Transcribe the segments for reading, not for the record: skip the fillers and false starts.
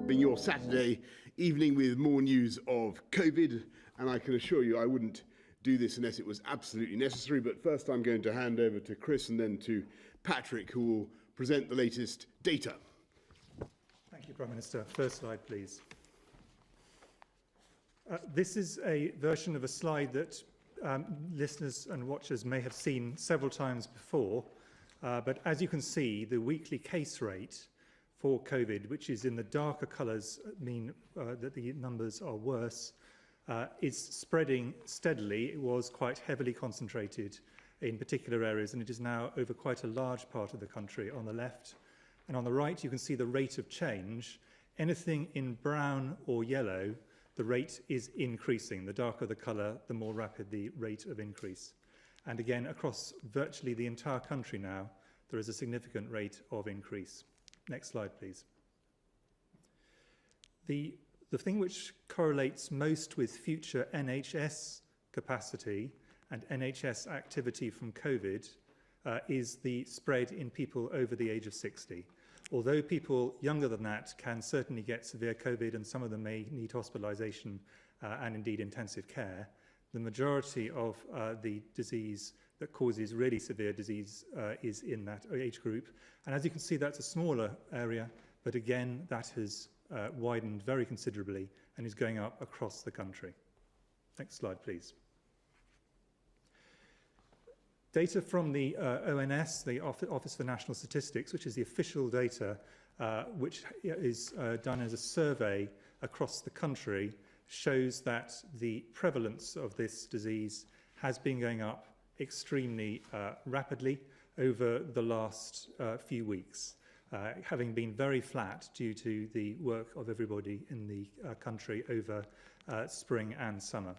being your Saturday evening with more news of COVID, and I can assure you I wouldn't do this unless it was absolutely necessary. But first I'm going to hand over to Chris and then to Patrick, who will present the latest data. Thank you, Prime Minister. First slide, please. This is a version of a slide that listeners and watchers may have seen several times before, but as you can see, the weekly case rate for COVID, which is in the darker colours, mean that the numbers are worse, is spreading steadily. It was quite heavily concentrated in particular areas, and it is now over quite a large part of the country on the left. And on the right, you can see the rate of change. Anything in brown or yellow, the rate is increasing. The darker the colour, the more rapid the rate of increase. And again, across virtually the entire country now, there is a significant rate of increase. Next slide, please. The thing which correlates most with future NHS capacity and NHS activity from COVID is the spread in people over the age of 60. Although people younger than that can certainly get severe COVID, and some of them may need hospitalisation and indeed intensive care, the majority of the disease that causes really severe disease is in that age group. And as you can see, that's a smaller area, but again, that has widened very considerably and is going up across the country. Next slide, please. Data from the ONS, the Office for National Statistics, which is the official data, which is done as a survey across the country, shows that the prevalence of this disease has been going up extremely rapidly over the last few weeks, having been very flat due to the work of everybody in the country over spring and summer.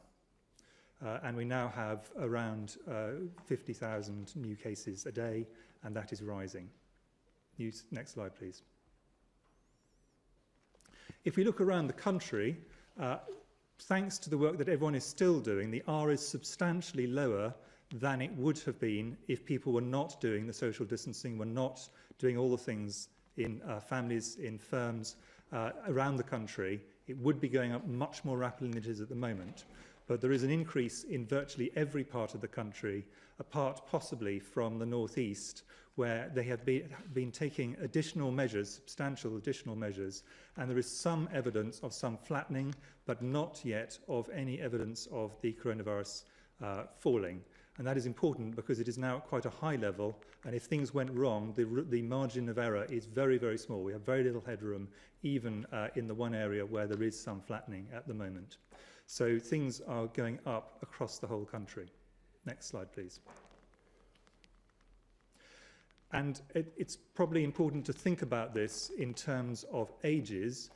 And we now have around 50,000 new cases a day, and that is rising. Next slide, please. If we look around the country, thanks to the work that everyone is still doing, the R is substantially lower than it would have been if people were not doing the social distancing, were not doing all the things in families, in firms around the country. It would be going up much more rapidly than it is at the moment. But there is an increase in virtually every part of the country, apart possibly from the northeast, where they have been taking additional measures, substantial additional measures, and there is some evidence of some flattening, but not yet of any evidence of the coronavirus falling. And that is important because it is now at quite a high level, and if things went wrong, the margin of error is very, very small. We have very little headroom, even in the one area where there is some flattening at the moment. So things are going up across the whole country. Next slide, please. And it's probably important to think about this in terms of ages.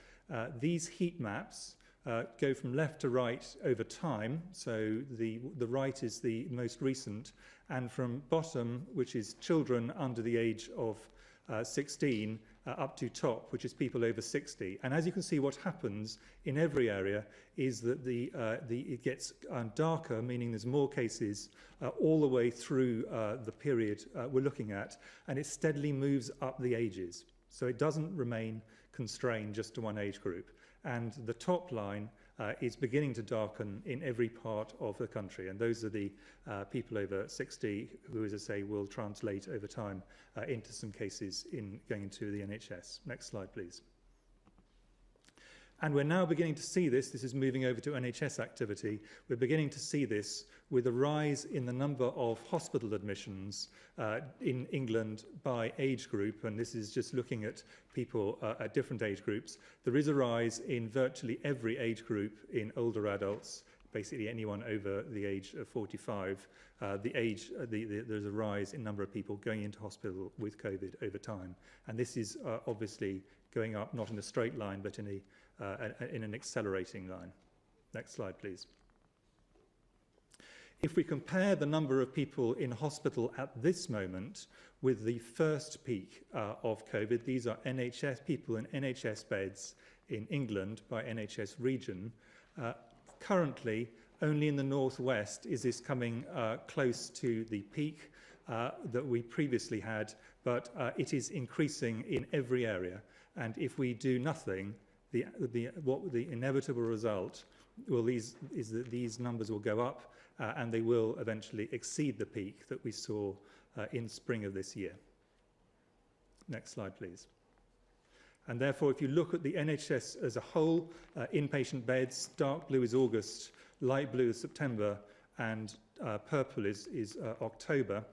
These heat maps go from left to right over time. So the right is the most recent, and from bottom, which is children under the age of 16, up to top, which is people over 60. And as you can see, what happens in every area is that it gets darker, meaning there's more cases all the way through the period we're looking at, and it steadily moves up the ages. So it doesn't remain constrained just to one age group. And the top line is beginning to darken in every part of the country. And those are the people over 60 who, as I say, will translate over time into some cases going into the NHS. Next slide, please. And we're now beginning to see this. This is moving over to NHS activity. We're beginning to see this with a rise in the number of hospital admissions in England by age group. And this is just looking at people at different age groups. There is a rise in virtually every age group in older adults, basically anyone over the age of 45. There's a rise in number of people going into hospital with COVID over time. And this is obviously going up, not in a straight line, but in an accelerating line. Next slide, please. If we compare the number of people in hospital at this moment with the first peak of COVID, these are NHS people in NHS beds in England by NHS region. Currently, only in the northwest is this coming close to the peak that we previously had, but it is increasing in every area. And if we do nothing, what the inevitable result is that these numbers will go up and they will eventually exceed the peak that we saw in spring of this year. Next slide, please. And therefore, if you look at the NHS as a whole, inpatient beds, dark blue is August, light blue is September, and purple is October.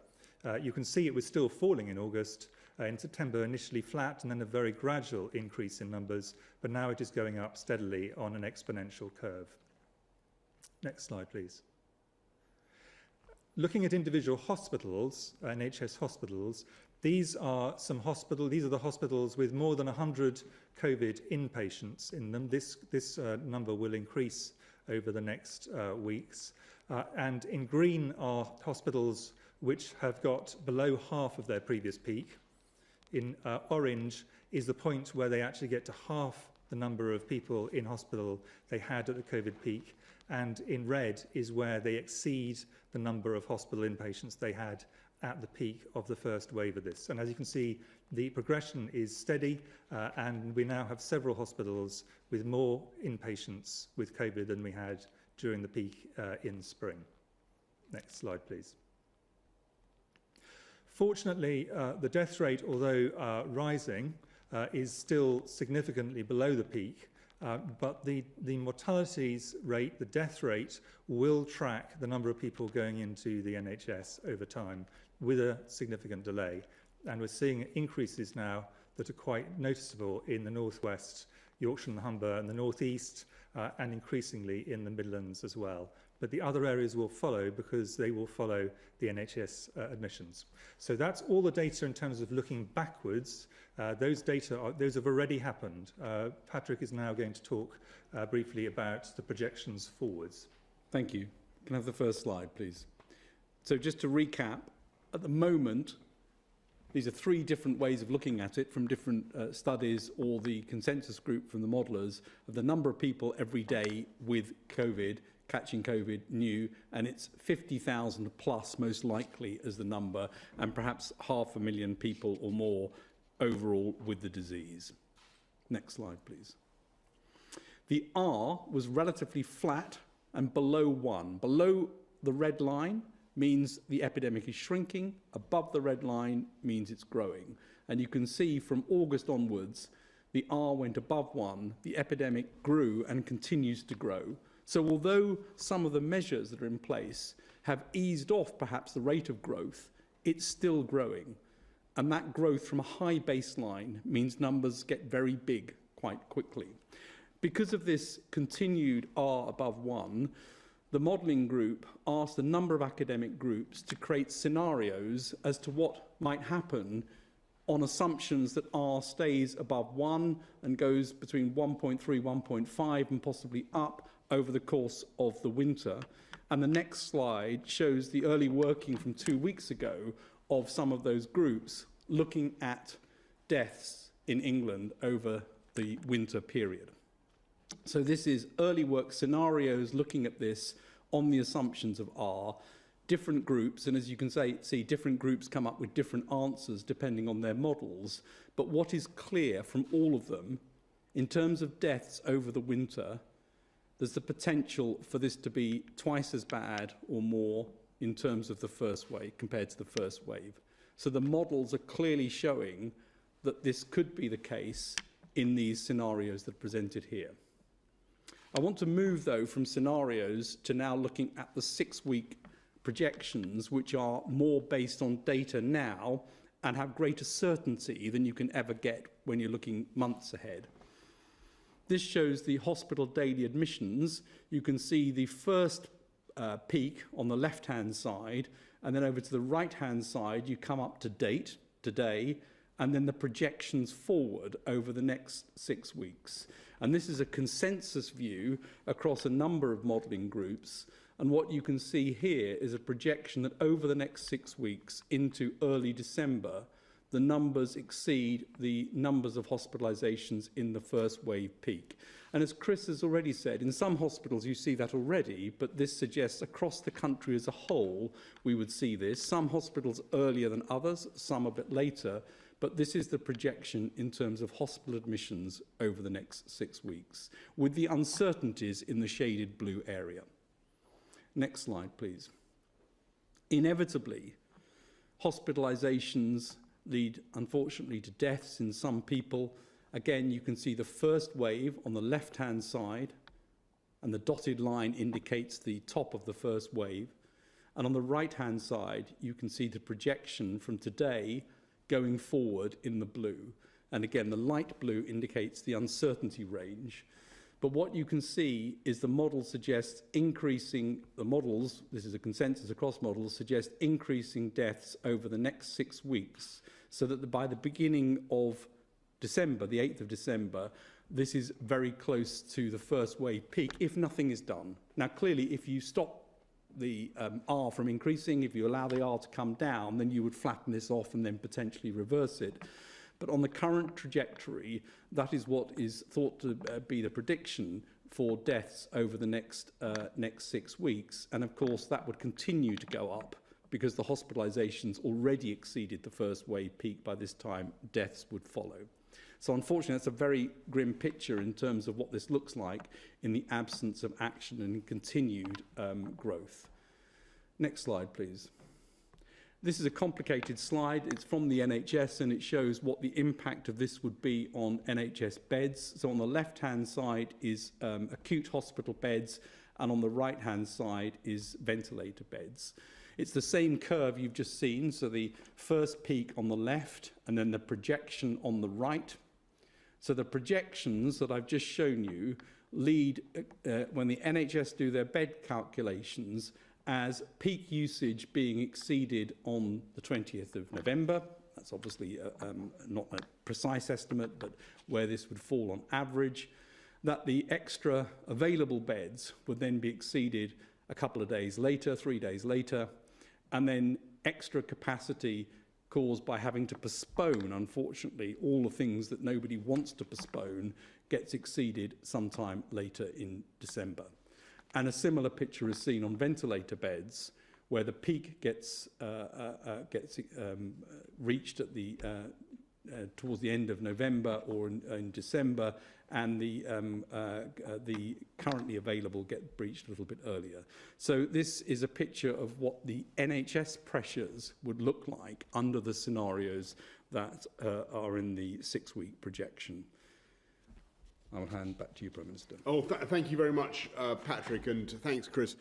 You can see it was still falling in August. In September, initially flat, and then a very gradual increase in numbers, but now it is going up steadily on an exponential curve. Next slide, please. Looking at individual hospitals, NHS hospitals, these are the hospitals with more than 100 COVID inpatients in them. This number will increase over the next weeks. And in green are hospitals which have got below half of their previous peak. In orange is the point where they actually get to half the number of people in hospital they had at the COVID peak. And in red is where they exceed the number of hospital inpatients they had at the peak of the first wave of this. And as you can see, the progression is steady, and we now have several hospitals with more inpatients with COVID than we had during the peak in spring. Next slide, please. Fortunately, the death rate, although rising, is still significantly below the peak, but the mortalities rate, the death rate, will track the number of people going into the NHS over time with a significant delay. And we're seeing increases now that are quite noticeable in the northwest, Yorkshire and Humber, and the northeast, and increasingly in the Midlands as well. But the other areas will follow because they will follow the NHS admissions. So that's all the data in terms of looking backwards. Those have already happened. Patrick is now going to talk briefly about the projections forwards. Thank you. Can I have the first slide, please? So just to recap, at the moment, these are three different ways of looking at it from different studies or the consensus group from the modelers of the number of people every day with COVID, catching COVID new, and it's 50,000 plus most likely as the number, and perhaps 500,000 people or more overall with the disease. Next slide, please. The R was relatively flat and below 1. Below the red line means the epidemic is shrinking. Above the red line means it's growing. And you can see from August onwards, the R went above 1, the epidemic grew and continues to grow. So although some of the measures that are in place have eased off perhaps the rate of growth, it's still growing. And that growth from a high baseline means numbers get very big quite quickly. Because of this continued R above 1, the modelling group asked a number of academic groups to create scenarios as to what might happen on assumptions that R stays above 1 and goes between 1.3, 1.5 and possibly up over the course of the winter. And the next slide shows the early working from 2 weeks ago of some of those groups looking at deaths in England over the winter period. So this is early work scenarios looking at this on the assumptions of R. Different groups, and as you can see, different groups come up with different answers depending on their models. But what is clear from all of them, in terms of deaths over the winter, there's the potential for this to be twice as bad or more in terms of the first wave compared to the first wave. So the models are clearly showing that this could be the case in these scenarios that are presented here. I want to move, though, from scenarios to now looking at the 6-week projections, which are more based on data now and have greater certainty than you can ever get when you're looking months ahead. This shows the hospital daily admissions. You can see the first peak on the left-hand side, and then over to the right-hand side, you come up to date, today, and then the projections forward over the next 6 weeks. And this is a consensus view across a number of modelling groups. And what you can see here is a projection that over the next 6 weeks into early December, the numbers exceed the numbers of hospitalisations in the first wave peak. And as Chris has already said, in some hospitals you see that already, but this suggests across the country as a whole we would see this. Some hospitals earlier than others, some a bit later, but this is the projection in terms of hospital admissions over the next 6 weeks, with the uncertainties in the shaded blue area. Next slide, please. Inevitably, hospitalizations lead, unfortunately, to deaths in some people. Again, you can see the first wave on the left-hand side, and the dotted line indicates the top of the first wave. And on the right-hand side, you can see the projection from today going forward in the blue. And again, the light blue indicates the uncertainty range. But what you can see is the model suggests increasing, the models, this is a consensus across models, suggest increasing deaths over the next 6 weeks, so that by the beginning of December, the 8th of December, this is very close to the first wave peak if nothing is done. Now, clearly, if you stop the R from increasing, if you allow the R to come down, then you would flatten this off and then potentially reverse it. But on the current trajectory, that is what is thought to be the prediction for deaths over the next 6 weeks. And of course, that would continue to go up because the hospitalizations already exceeded the first wave peak. By this time, deaths would follow. So unfortunately, that's a very grim picture in terms of what this looks like in the absence of action and continued growth. Next slide, please. This is a complicated slide. It's from the NHS, and it shows what the impact of this would be on NHS beds. So on the left-hand side is acute hospital beds, and on the right-hand side is ventilator beds. It's the same curve you've just seen, so the first peak on the left and then the projection on the right. So the projections that I've just shown you lead, when the NHS do their bed calculations, as peak usage being exceeded on the 20th of November. That's obviously not a precise estimate, but where this would fall on average, that the extra available beds would then be exceeded a couple of days later, 3 days later, and then extra capacity caused by having to postpone, unfortunately, all the things that nobody wants to postpone gets exceeded sometime later in December. And a similar picture is seen on ventilator beds, where the peak gets reached at the towards the end of November or in December, and the currently available get breached a little bit earlier. So this is a picture of what the NHS pressures would look like under the scenarios that are in the 6-week projection. I'll hand back to you, Prime Minister. Oh, thank you very much, Patrick, and thanks, Chris.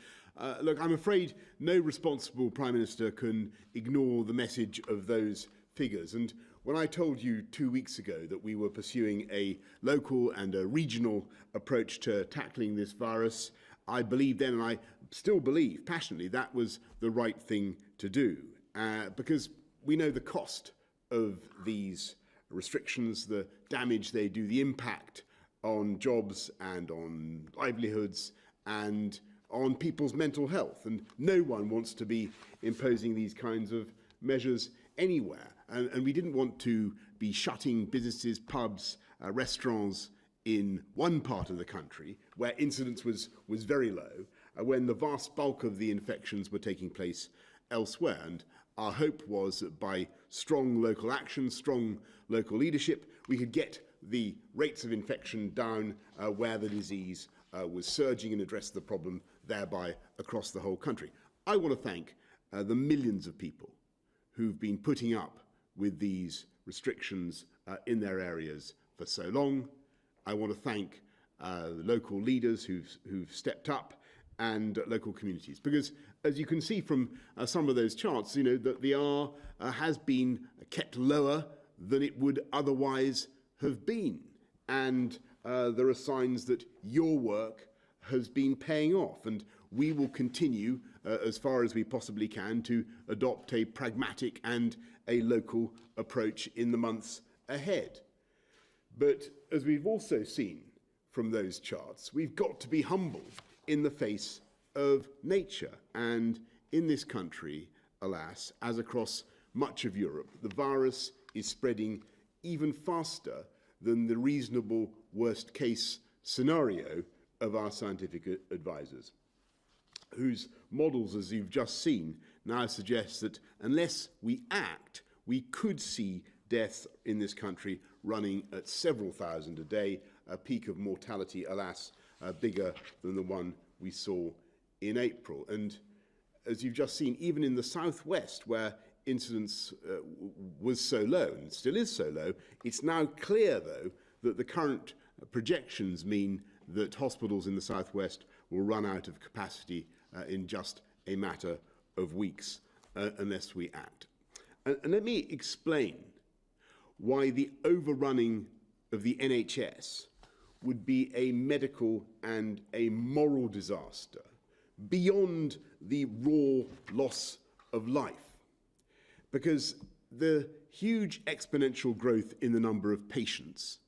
Look, I'm afraid no responsible Prime Minister can ignore the message of those figures. And when I told you 2 weeks ago that we were pursuing a local and a regional approach to tackling this virus, I believed then, and I still believe passionately, that was the right thing to do, because we know the cost of these restrictions, the damage they do, the impact on jobs and on livelihoods and on people's mental health. And no one wants to be imposing these kinds of measures anywhere. And we didn't want to be shutting businesses, pubs, restaurants in one part of the country where incidence was very low, when the vast bulk of the infections were taking place elsewhere. And our hope was that by strong local action, strong local leadership, we could get the rates of infection down where the disease was surging and address the problem thereby across the whole country. I want to thank the millions of people who've been putting up with these restrictions in their areas for so long. I want to thank the local leaders who've stepped up and local communities, because as you can see from some of those charts, you know, that the R has been kept lower than it would otherwise have been, and there are signs that your work has been paying off, and we will continue as far as we possibly can to adopt a pragmatic and a local approach in the months ahead. But as we've also seen from those charts, we've got to be humble in the face of nature, and in this country, alas, as across much of Europe, the virus is spreading even faster than the reasonable worst-case scenario of our scientific advisors, whose models, as you've just seen, now suggest that unless we act, we could see deaths in this country running at several thousand a day, a peak of mortality, alas, bigger than the one we saw in April. And as you've just seen, even in the southwest, where incidence was so low and still is so low, it's now clear, though, that the current projections mean that hospitals in the southwest will run out of capacity in just a matter of weeks unless we act. And let me explain why the overrunning of the NHS would be a medical and a moral disaster beyond the raw loss of life. Because the huge exponential growth in the number of patients,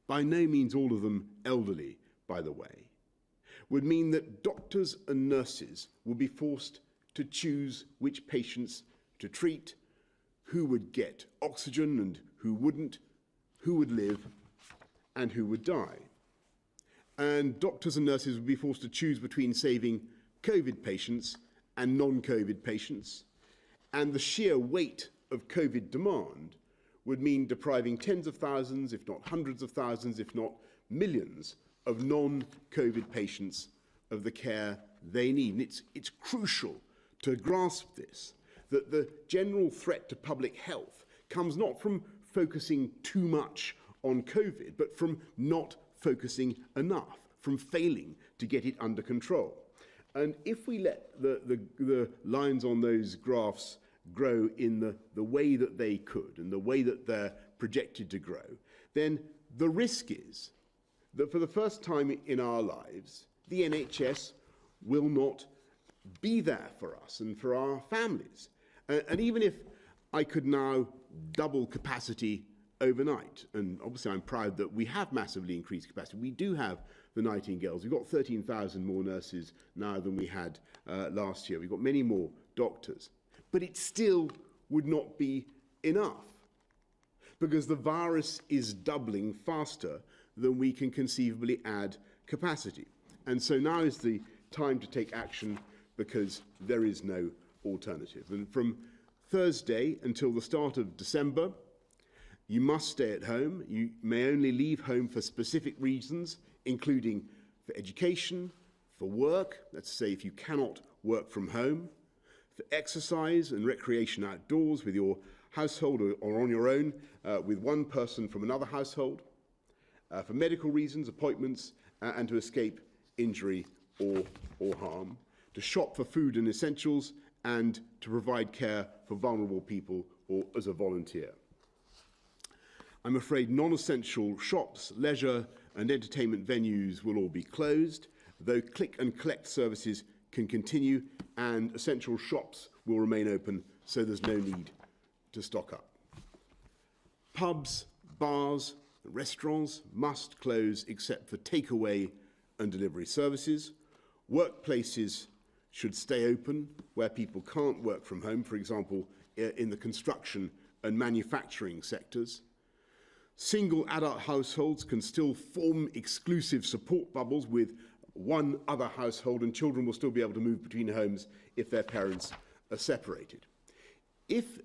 by no means all of them elderly, by the way, would mean that doctors and nurses would be forced to choose which patients to treat, who would get oxygen and who wouldn't, who would live and who would die. And doctors and nurses would be forced to choose between saving COVID patients and non-COVID patients. And the sheer weight of COVID demand would mean depriving tens of thousands, if not hundreds of thousands, if not millions of non-COVID patients of the care they need. And it's crucial to grasp this, that the general threat to public health comes not from focusing too much on COVID, but from not focusing enough, from failing to get it under control. And if we let the lines on those graphs grow in the way that they could and the way that they're projected to grow, then the risk is that for the first time in our lives, the NHS will not be there for us and for our families. And even if I could now double capacity overnight, and obviously I'm proud that we have massively increased capacity. We do have the Nightingales. We've got 13,000 more nurses now than we had last year. We've got many more doctors. But it still would not be enough, because the virus is doubling faster than we can conceivably add capacity. And so now is the time to take action, because there is no alternative. And from Thursday until the start of December, you must stay at home. You may only leave home for specific reasons, including for education, for work, let's say if you cannot work from home, for exercise and recreation outdoors with your household or on your own with one person from another household, for medical reasons, appointments, and to escape injury or harm, to shop for food and essentials, and to provide care for vulnerable people or as a volunteer. I'm afraid non-essential shops, leisure and entertainment venues will all be closed, though click and collect services can continue and essential shops will remain open, so there's no need to stock up. Pubs, bars, and restaurants must close except for takeaway and delivery services. Workplaces should stay open where people can't work from home, for example, in the construction and manufacturing sectors. Single adult households can still form exclusive support bubbles with one other household, and children will still be able to move between homes if their parents are separated. If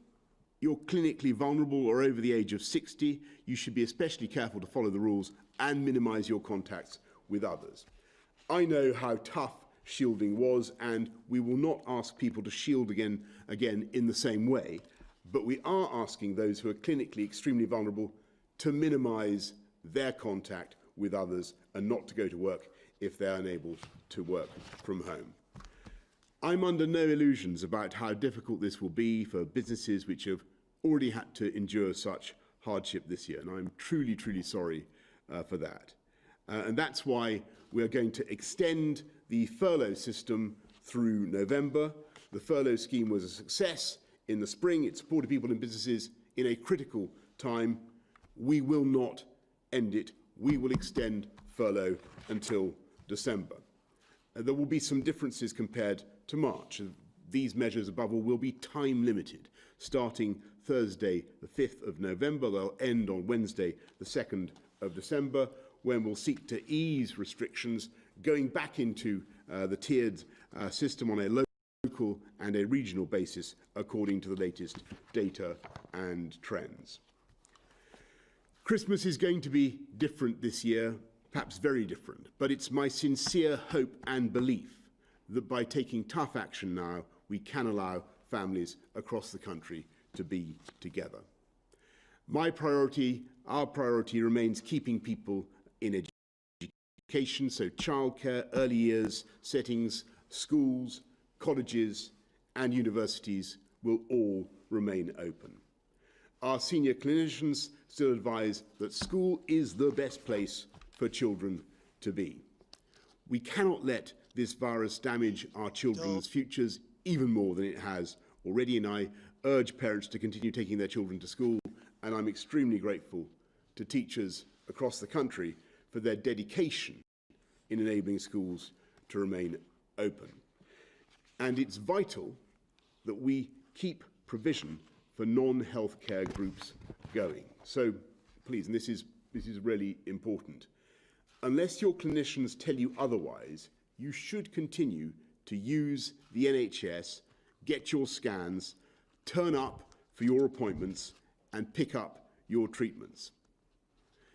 you're clinically vulnerable or over the age of 60, you should be especially careful to follow the rules and minimise your contacts with others. I know how tough shielding was, and we will not ask people to shield again in the same way, but we are asking those who are clinically extremely vulnerable to minimise their contact with others and not to go to work if they're unable to work from home. I'm under no illusions about how difficult this will be for businesses which have already had to endure such hardship this year, and I'm truly, truly sorry for that. And that's why we're going to extend the furlough system through November. The furlough scheme was a success in the spring. It supported people and businesses in a critical time. We will not end it. We will extend furlough until December. There will be some differences compared to March. These measures, above all, will be time limited. Starting Thursday, the 5th of November, they'll end on Wednesday, the 2nd of December, when we'll seek to ease restrictions, going back into the tiered system on a local and a regional basis according to the latest data and trends. Christmas is going to be different this year, perhaps very different, but it's my sincere hope and belief that by taking tough action now, we can allow families across the country to be together. My priority, our priority, remains keeping people in education, so childcare, early years settings, schools, colleges and universities will all remain open. Our senior clinicians still advise that school is the best place for children to be. We cannot let this virus damage our children's futures even more than it has already, and I urge parents to continue taking their children to school, and I'm extremely grateful to teachers across the country for their dedication in enabling schools to remain open. And it's vital that we keep provision for non-healthcare groups going. So please, and this is really important, unless your clinicians tell you otherwise, you should continue to use the NHS, get your scans, turn up for your appointments and pick up your treatments.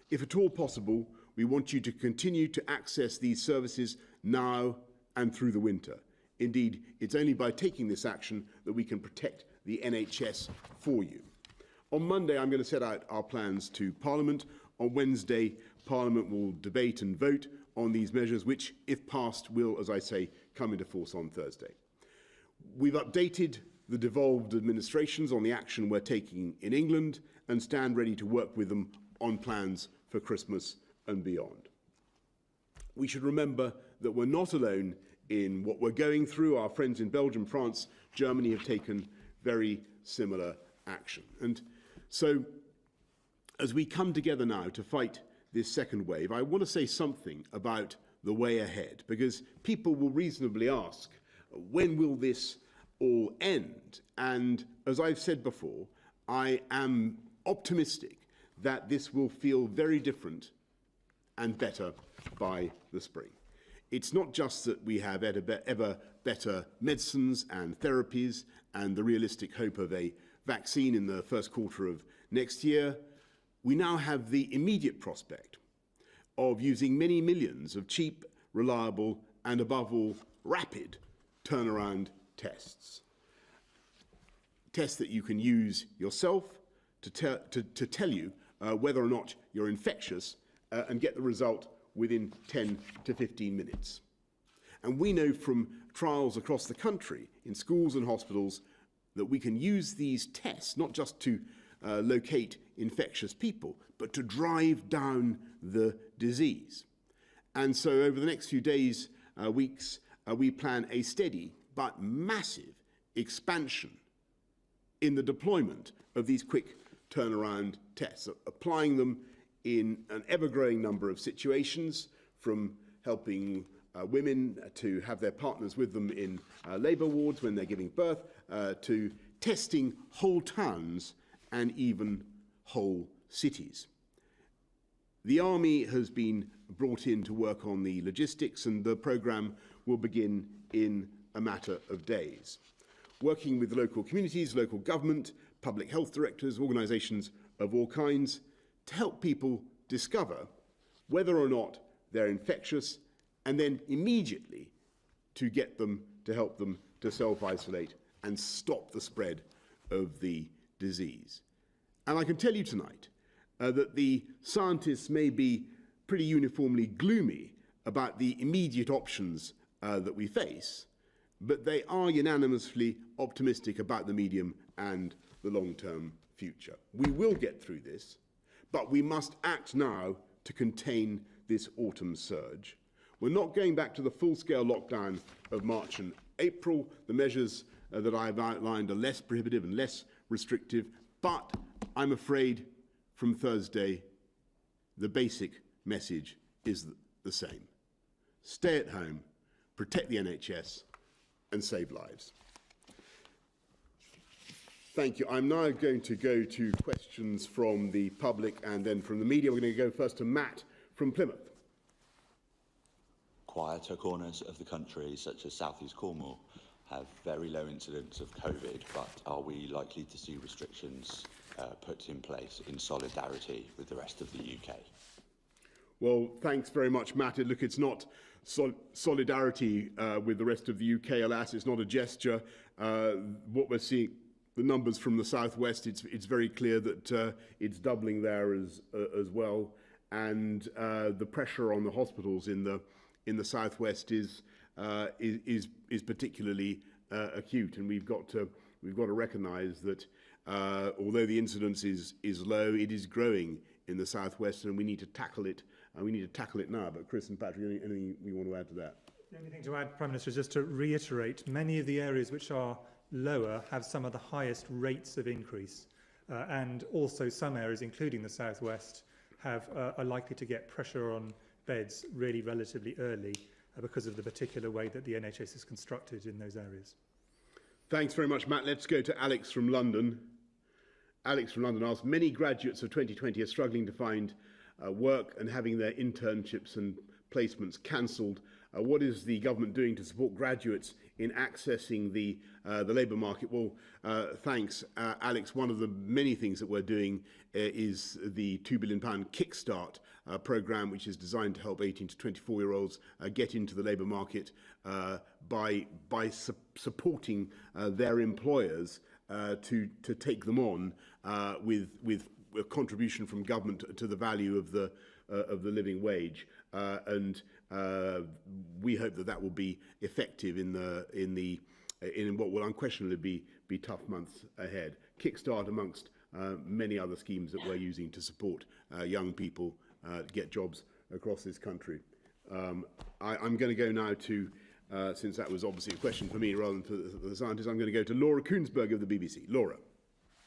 If at all possible, we want you to continue to access these services now and through the winter. Indeed, it's only by taking this action that we can protect the NHS for you. On Monday, I'm going to set out our plans to Parliament. On Wednesday, Parliament will debate and vote on these measures, which, if passed, will, as I say, come into force on Thursday. We've updated the devolved administrations on the action we're taking in England and stand ready to work with them on plans for Christmas and beyond. We should remember that we're not alone in what we're going through. Our friends in Belgium, France, Germany have taken very similar action. And so, as we come together now to fight this second wave, I want to say something about the way ahead, because people will reasonably ask, when will this all end? And as I've said before, I am optimistic that this will feel very different and better by the spring. It's not just that we have ever better medicines and therapies and the realistic hope of a vaccine in the first quarter of next year. We now have the immediate prospect of using many millions of cheap, reliable, and above all, rapid turnaround tests. Tests that you can use yourself to tell you whether or not you're infectious and get the result within 10 to 15 minutes. And we know from trials across the country in schools and hospitals that we can use these tests not just to locate infectious people, but to drive down the disease. And so over the next few days, weeks, we plan a steady but massive expansion in the deployment of these quick turnaround tests, applying them in an ever-growing number of situations, from helping women to have their partners with them in labour wards when they're giving birth, to testing whole towns and even whole cities. The Army has been brought in to work on the logistics, and the programme will begin in a matter of days. Working with local communities, local government, public health directors, organisations of all kinds, to help people discover whether or not they're infectious, and then immediately to get them, to help them to self-isolate and stop the spread of the disease. And I can tell you tonight that the scientists may be pretty uniformly gloomy about the immediate options that we face, but they are unanimously optimistic about the medium and the long-term future. We will get through this, but we must act now to contain this autumn surge. We're not going back to the full-scale lockdown of March and April. The measures that I've outlined are less prohibitive and less restrictive, but I'm afraid from Thursday, the basic message is the same. Stay at home, protect the NHS, and save lives. Thank you. I'm now going to go to questions from the public and then from the media. We're going to go first to Matt from Plymouth. Quieter corners of the country, such as South East Cornwall, have very low incidence of COVID, but are we likely to see restrictions put in place in solidarity with the rest of the UK? Well, thanks very much, Matt. Look, it's not solidarity with the rest of the UK, alas. It's not a gesture. What we're seeing, the numbers from the southwest, it's very clear that it's doubling there as well. And the pressure on the hospitals in the southwest is particularly acute. And we've got to recognise that although the incidence is low, it is growing in the southwest, and we need to tackle it. And we need to tackle it now. But Chris and Patrick, anything we want to add to that? The only thing to add, Prime Minister, is just to reiterate, many of the areas which are lower have some of the highest rates of increase. And also some areas, including the southwest, are likely to get pressure on beds really relatively early because of the particular way that the NHS is constructed in those areas. Thanks very much, Matt. Let's go to Alex from London. Alex from London asks, many graduates of 2020 are struggling to find work and having their internships and placements cancelled. What is the government doing to support graduates in accessing the labour market? Well, thanks, Alex. One of the many things that we're doing is the £2 billion Kickstart programme, which is designed to help 18 to 24-year-olds get into the labour market by supporting their employers to take them on with a contribution from government to the value of the living wage, and we hope that will be effective in what will unquestionably be tough months ahead. Kickstart amongst many other schemes that we're using to support young people get jobs across this country. I'm going to go now to, since that was obviously a question for me rather than for the scientists, I'm going to go to Laura Koonsberg of the BBC. Laura.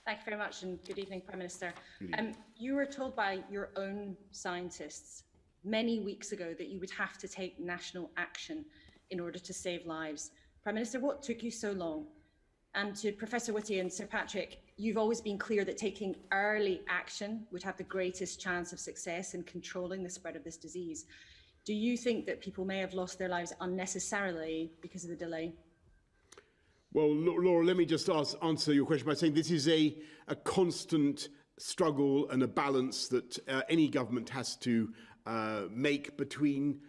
Thank you very much, and good evening, Prime Minister. You were told by your own scientists many weeks ago that you would have to take national action in order to save lives. Prime Minister, what took you so long? And to Professor Whitty and Sir Patrick, you've always been clear that taking early action would have the greatest chance of success in controlling the spread of this disease. Do you think that people may have lost their lives unnecessarily because of the delay? Well, Laura, let me just answer your question by saying this is a constant struggle and a balance that any government has to make between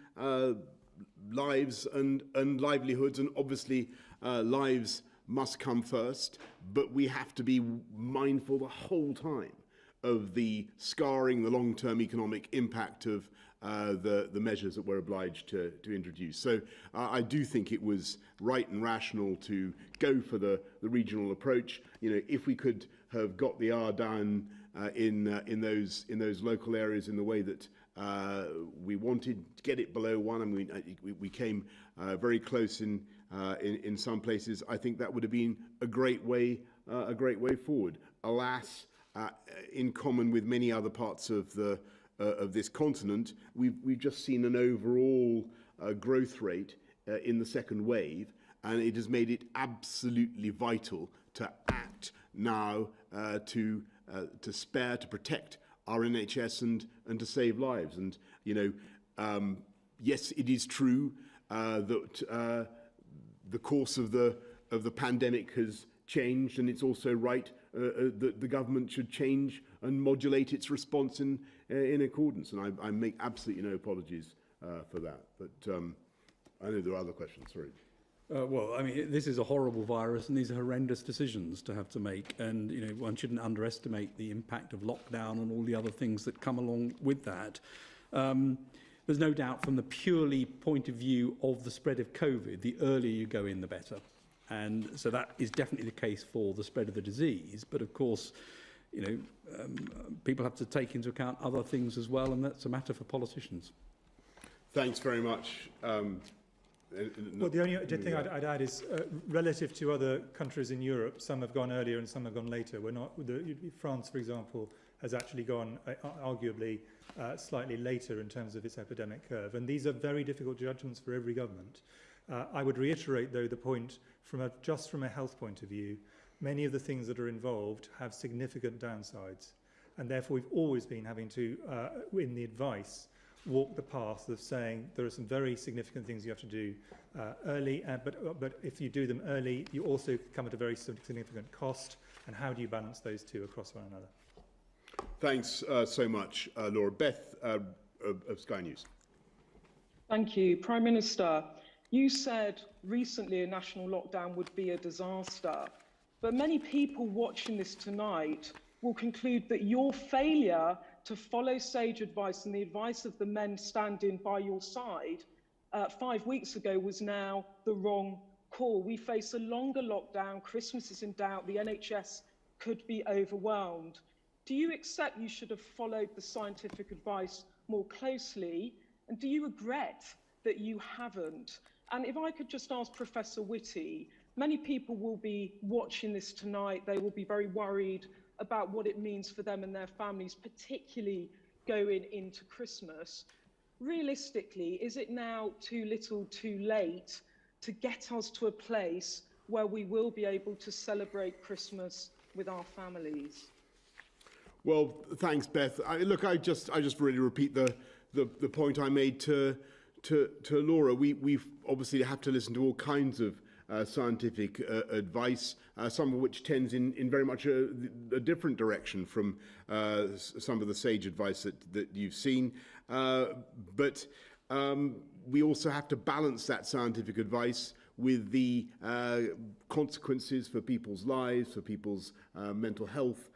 lives and livelihoods, and obviously lives must come first, but we have to be mindful the whole time of the scarring, the long-term economic impact of the measures that we're obliged to introduce. So I do think it was right and rational to go for the regional approach. You know, if we could have got the R down in those local areas in the way that we wanted, to get it below 1, I mean, we came very close in some places. I think that would have been a great way forward. Alas, in common with many other parts of this continent, we've just seen an overall growth rate in the second wave, and it has made it absolutely vital to act now to protect our NHS and to save lives. And you know, yes, it is true that the course of the pandemic has changed, and it's also right that the government should change and modulate its response in accordance. And I make absolutely no apologies for that. But I know there are other questions. Sorry. Well, I mean, this is a horrible virus, and these are horrendous decisions to have to make. And you know, one shouldn't underestimate the impact of lockdown and all the other things that come along with that. There's no doubt, from the purely point of view of the spread of COVID, the earlier you go in, the better. And so that is definitely the case for the spread of the disease. But of course, you know, people have to take into account other things as well, and that's a matter for politicians. Thanks very much. Well, the only thing I'd add is, relative to other countries in Europe, some have gone earlier and some have gone later. France, for example, has actually gone arguably slightly later in terms of its epidemic curve. And these are very difficult judgments for every government. I would reiterate, though, the point just from a health point of view, many of the things that are involved have significant downsides. And therefore, we've always been having to, in the advice, walk the path of saying there are some very significant things you have to do early, but if you do them early, you also come at a very significant cost. And how do you balance those two across one another? Thanks so much, Laura. Beth of Sky News. Thank you. Prime Minister, you said recently a national lockdown would be a disaster, but many people watching this tonight will conclude that your failure to follow sage advice and the advice of the men standing by your side 5 weeks ago was now the wrong call. We face a longer lockdown, Christmas is in doubt, the NHS could be overwhelmed. Do you accept you should have followed the scientific advice more closely? And do you regret that you haven't? And if I could just ask Professor Whitty, many people will be watching this tonight. They will be very worried about what it means for them and their families, particularly going into Christmas. Realistically, is it now too little too late to get us to a place where we will be able to celebrate Christmas with our families? Well, thanks, Beth. I just really repeat the point I made to Laura. We've obviously have to listen to all kinds of scientific advice, some of which tends in very much a different direction from some of the sage advice that you've seen. But we also have to balance that scientific advice with the consequences for people's lives, for people's mental health,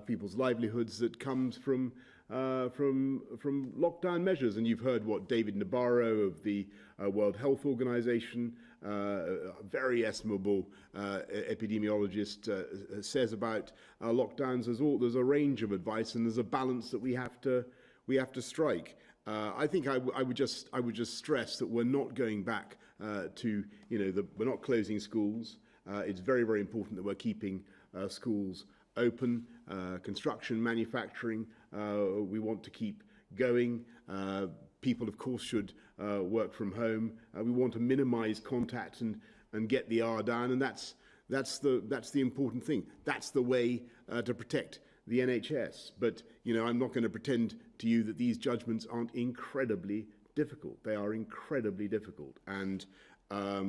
people's livelihoods that comes from lockdown measures. And you've heard what David Nabarro of the World Health Organization, a very estimable epidemiologist, says about lockdowns. There's a range of advice, and there's a balance that we have to strike. I think I would just stress that we're not going back to we're not closing schools. It's very, very important that we're keeping schools open. Construction, manufacturing, we want to keep going. People, of course, should work from home. We want to minimise contact and get the R down, and that's the important thing. That's the way to protect the NHS. But I'm not going to pretend to you that these judgments aren't incredibly difficult. They are incredibly difficult, and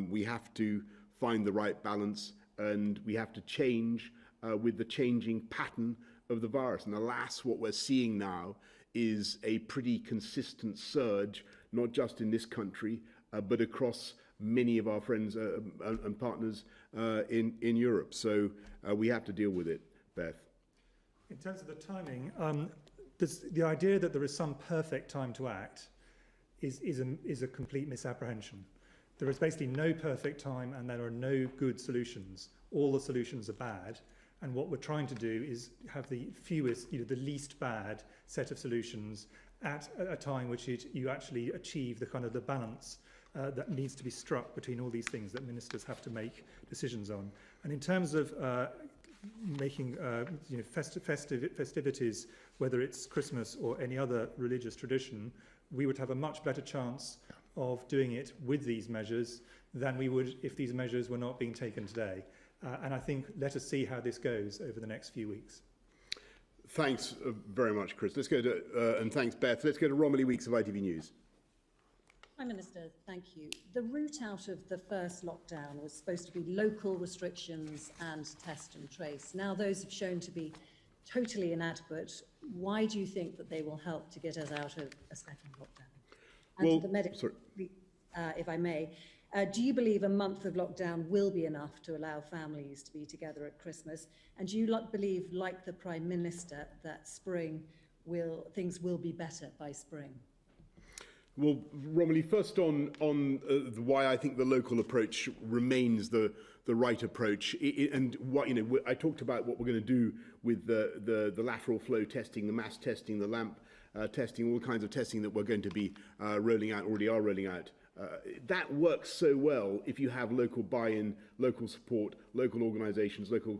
we have to find the right balance, and we have to change with the changing pattern of the virus. And alas, what we're seeing now is a pretty consistent surge, not just in this country, but across many of our friends and partners in Europe. So we have to deal with it, Beth. In terms of the timing, the idea that there is some perfect time to act is a complete misapprehension. There is basically no perfect time, and there are no good solutions. All the solutions are bad. And what we're trying to do is have the fewest, the least bad set of solutions at a time which you actually achieve the balance that needs to be struck between all these things that ministers have to make decisions on. And in terms of making festivities, whether it's Christmas or any other religious tradition, we would have a much better chance of doing it with these measures than we would if these measures were not being taken today. And I think let us see how this goes over the next few weeks. Thanks very much, Chris. Let's go to, and thanks, Beth. Let's go to Romilly Weeks of ITV News. Prime Minister, thank you. The route out of the first lockdown was supposed to be local restrictions and test and trace. Now those have shown to be totally inadequate. Why do you think that they will help to get us out of a second lockdown? And the medical, if I may, do you believe a month of lockdown will be enough to allow families to be together at Christmas? And do you believe, like the Prime Minister, that things will be better by spring? Well, Romilly, first on why I think the local approach remains the right approach, and what I talked about what we're going to do with the lateral flow testing, the mass testing, the LAMP testing, all kinds of testing that we're going to be already are rolling out. That works so well if you have local buy-in, local support, local organisations, local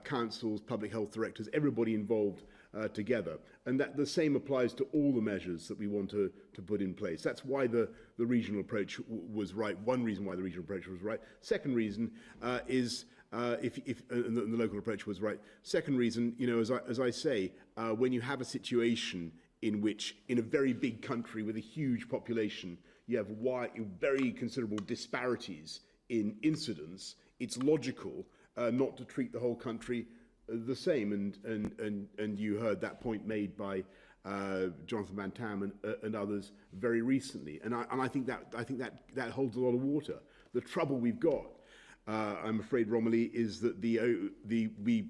councils, public health directors, everybody involved together. And that the same applies to all the measures that we want to put in place. That's why the regional approach was right. One reason why the regional approach was right. Second reason is the local approach was right. Second reason, as I say, when you have a situation in which, in a very big country with a huge population, you have very considerable disparities in incidence, it's logical not to treat the whole country the same. And you heard that point made by Jonathan Van Tam and others very recently. And I think that holds a lot of water. The trouble we've got, I'm afraid, Romilly, is that the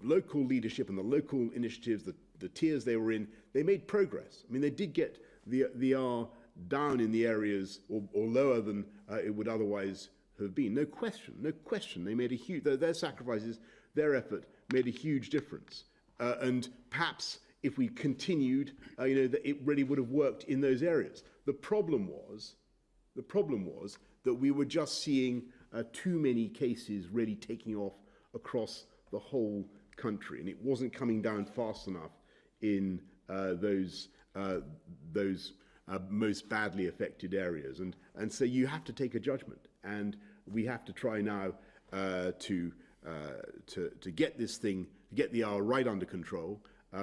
local leadership and the local initiatives, the tiers they were in, they made progress. I mean, they did get the R down in the areas or lower than it would otherwise have been. No question. They made a huge, their sacrifices, their effort made a huge difference. And perhaps if we continued, that it really would have worked in those areas. The problem was that we were just seeing too many cases really taking off across the whole country, and it wasn't coming down fast enough in those most badly affected areas. And so you have to take a judgment, and we have to try now to get this thing, get the R right under control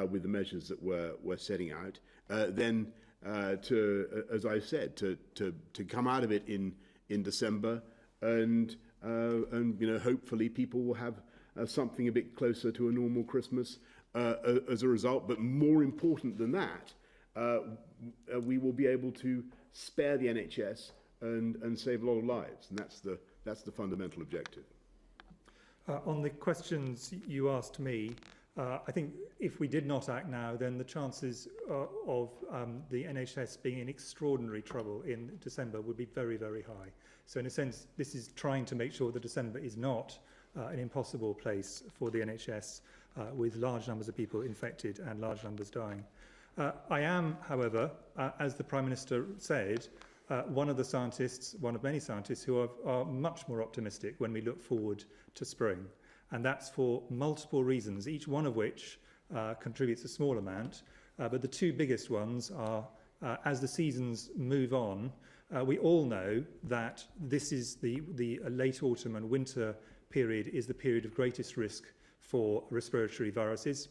with the measures that we're setting out. Then as I said, to come out of it in December, and hopefully people will have something a bit closer to a normal Christmas as a result. But more important than that, we will be able to spare the NHS and save a lot of lives, and that's the fundamental objective. On the questions you asked me, I think if we did not act now, then the chances of the NHS being in extraordinary trouble in December would be very, very high. So in a sense, this is trying to make sure that December is not an impossible place for the NHS with large numbers of people infected and large numbers dying. I am, however, as the Prime Minister said, one of many scientists who are much more optimistic when we look forward to spring. And that's for multiple reasons, each one of which contributes a small amount. But the two biggest ones are, as the seasons move on, we all know that this is the late autumn and winter period is the period of greatest risk for respiratory viruses.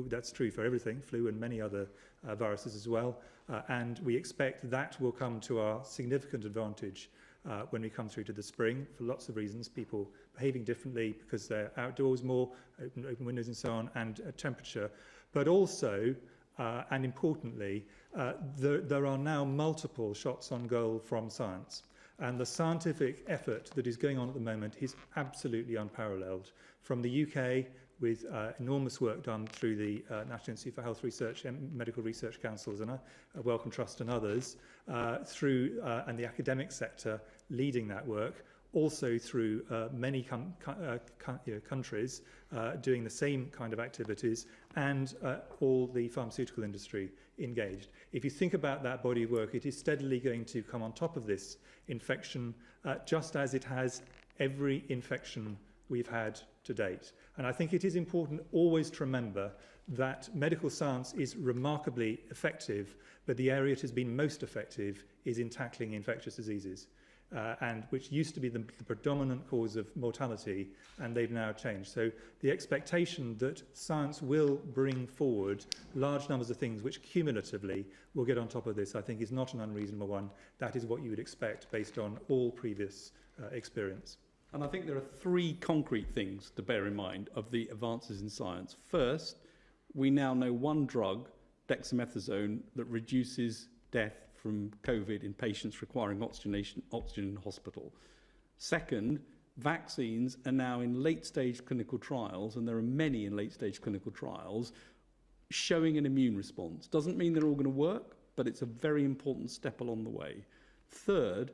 That's true for everything, flu and many other viruses as well. And we expect that will come to our significant advantage when we come through to the spring for lots of reasons, people behaving differently because they're outdoors more, open windows and so on, and temperature. But also, and importantly, there are now multiple shots on goal from science. And the scientific effort that is going on at the moment is absolutely unparalleled. From the UK, with enormous work done through the National Institute for Health Research and Medical Research Councils and Wellcome Trust and others, and the academic sector leading that work, also through many countries doing the same kind of activities, and all the pharmaceutical industry engaged. If you think about that body of work, it is steadily going to come on top of this infection, just as it has every infection we've had to date. And I think it is important always to remember that medical science is remarkably effective, but the area it has been most effective is in tackling infectious diseases, and which used to be the predominant cause of mortality, and they've now changed. So the expectation that science will bring forward large numbers of things which cumulatively will get on top of this, I think, is not an unreasonable one. That is what you would expect based on all previous experience. And I think there are three concrete things to bear in mind of the advances in science. First, we now know one drug, dexamethasone, that reduces death from COVID in patients requiring oxygen in hospital. Second, vaccines are now in late-stage clinical trials, and there are many in late-stage clinical trials, showing an immune response. Doesn't mean they're all going to work, but it's a very important step along the way. Third,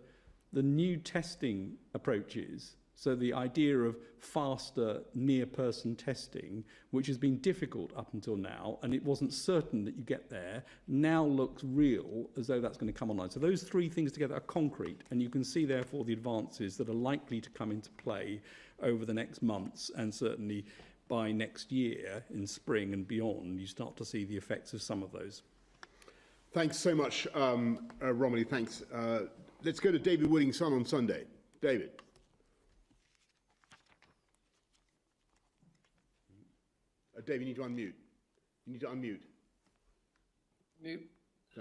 the new testing approaches, so the idea of faster near-person testing, which has been difficult up until now, and it wasn't certain that you get there, now looks real as though that's going to come online. So those three things together are concrete, and you can see, therefore, the advances that are likely to come into play over the next months, and certainly by next year, in spring and beyond, you start to see the effects of some of those. Thanks so much, Romilly. Thanks. Let's go to David Wooding's son on Sunday. David. Dave, you need to unmute.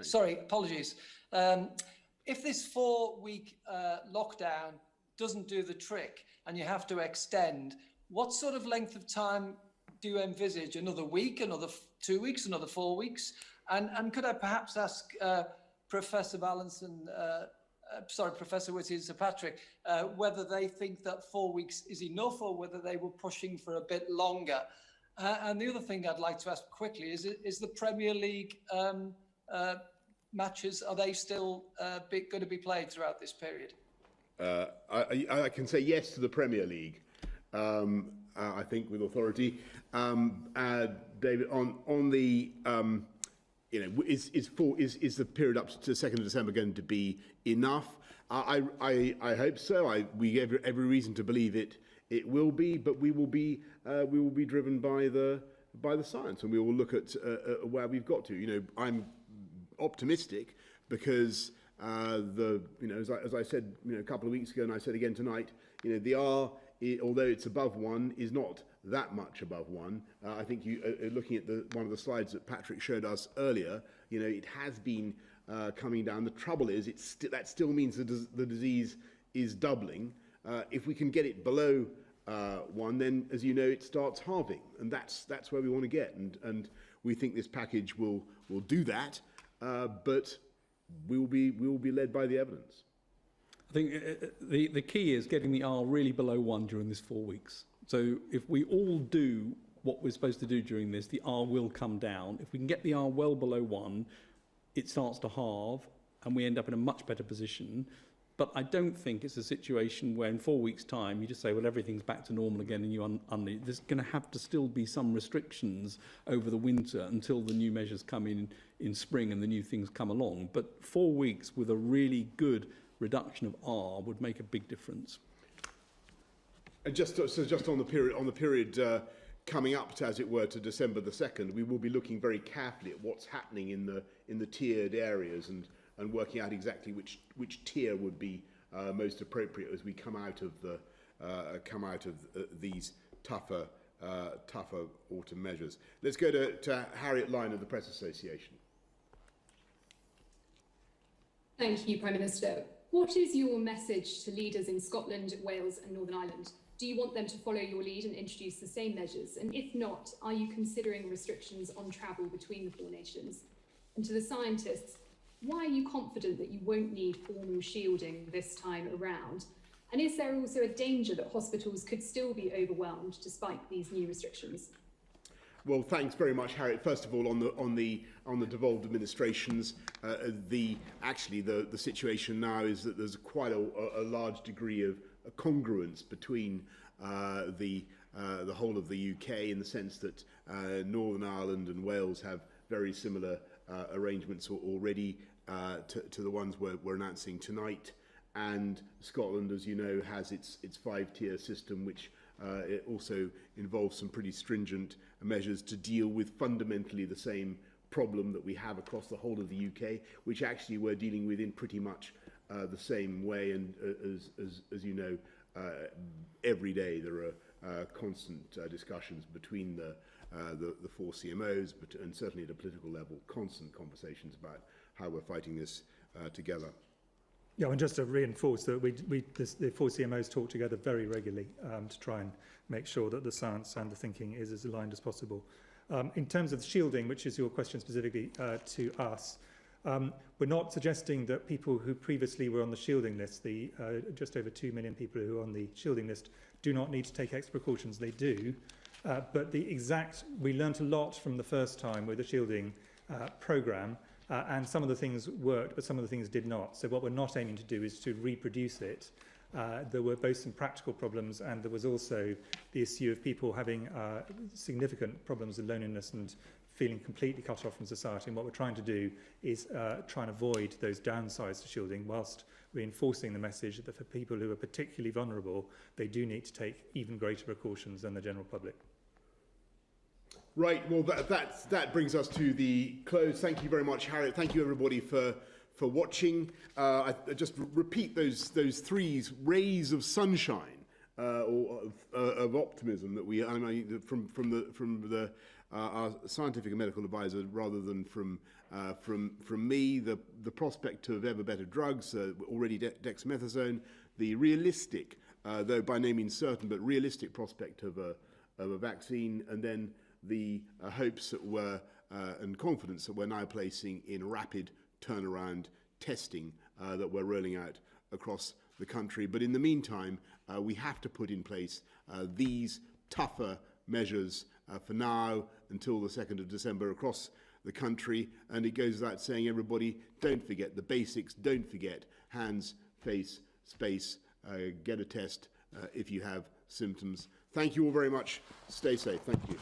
Sorry, apologies. If this 4-week lockdown doesn't do the trick and you have to extend, what sort of length of time do you envisage? Another week, another 2 weeks, another 4 weeks? And could I perhaps ask Professor Ballinson, Professor Whitty and Sir Patrick, whether they think that 4 weeks is enough or whether they were pushing for a bit longer? And the other thing I'd like to ask quickly is the Premier League matches, are they still going to be played throughout this period? I can say yes to the Premier League, I think, with authority. David, on the, is the period up to the 2nd of December going to be enough? I hope so. We have every reason to believe it will be, but we will be driven by the science, and we will look at where we've got to. I'm optimistic because as I said a couple of weeks ago, and I said again tonight, the R, although it's above 1, is not that much above 1. I think you looking at one of the slides that Patrick showed us earlier, it has been coming down. The trouble is that still means the disease is doubling. If we can get it below 1, then, as you know, it starts halving, and that's where we want to get, and we think this package will do that, but we will be led by the evidence. I think the key is getting the R really below 1 during this 4 weeks. So if we all do what we're supposed to do during this, the R will come down. If we can get the R well below 1, it starts to halve, and we end up in a much better position. But I don't think it's a situation where in 4 weeks' time you just say, well, everything's back to normal again, and there's going to have to still be some restrictions over the winter until the new measures come in spring and the new things come along. But 4 weeks with a really good reduction of R would make a big difference. And just on the period coming up, as it were, to December the 2nd, we will be looking very carefully at what's happening in the tiered areas and working out exactly which tier would be most appropriate as we come out of these tougher autumn measures. Let's go to Harriet Lyon of the Press Association. Thank you, Prime Minister. What is your message to leaders in Scotland, Wales and Northern Ireland? Do you want them to follow your lead and introduce the same measures? And if not, are you considering restrictions on travel between the 4 nations? And to the scientists, why are you confident that you won't need formal shielding this time around? And is there also a danger that hospitals could still be overwhelmed despite these new restrictions? Well, thanks very much, Harriet. First of all, on the devolved administrations, the situation now is that there's quite a large degree of congruence between the whole of the UK, in the sense that Northern Ireland and Wales have very similar arrangements already to the ones we're announcing tonight, and Scotland, as you know, has its 5-tier system, which it also involves some pretty stringent measures to deal with fundamentally the same problem that we have across the whole of the UK, which actually we're dealing with in pretty much the same way. And as you know, every day there are constant discussions between the 4 CMOs, and certainly at a political level, constant conversations about how we're fighting this together. Yeah, and just to reinforce that the 4 CMOs talk together very regularly to try and make sure that the science and the thinking is as aligned as possible. In terms of shielding, which is your question specifically to us, we're not suggesting that people who previously were on the shielding list, the just over 2 million people who are on the shielding list, do not need to take extra precautions. They do. But we learnt a lot from the first time with the shielding programme, and some of the things worked, but some of the things did not. So what we're not aiming to do is to reproduce it. There were both some practical problems, and there was also the issue of people having significant problems with loneliness and feeling completely cut off from society. And what we're trying to do is try and avoid those downsides to shielding, whilst reinforcing the message that for people who are particularly vulnerable, they do need to take even greater precautions than the general public. Right, well, that brings us to the close. Thank you very much, Harriet. Thank you, everybody, for watching. I just repeat those 3 rays of sunshine or of optimism that from the our scientific and medical advisor rather than from me. The prospect of ever better drugs, already dexamethasone, the realistic, though by no means certain, but realistic prospect of a vaccine, and then the hopes that were and confidence that we're now placing in rapid turnaround testing that we're rolling out across the country. But in the meantime, we have to put in place these tougher measures for now until the 2nd of December across the country. And it goes without saying, everybody, don't forget the basics, don't forget hands, face, space, get a test if you have symptoms. Thank you all very much. Stay safe. Thank you.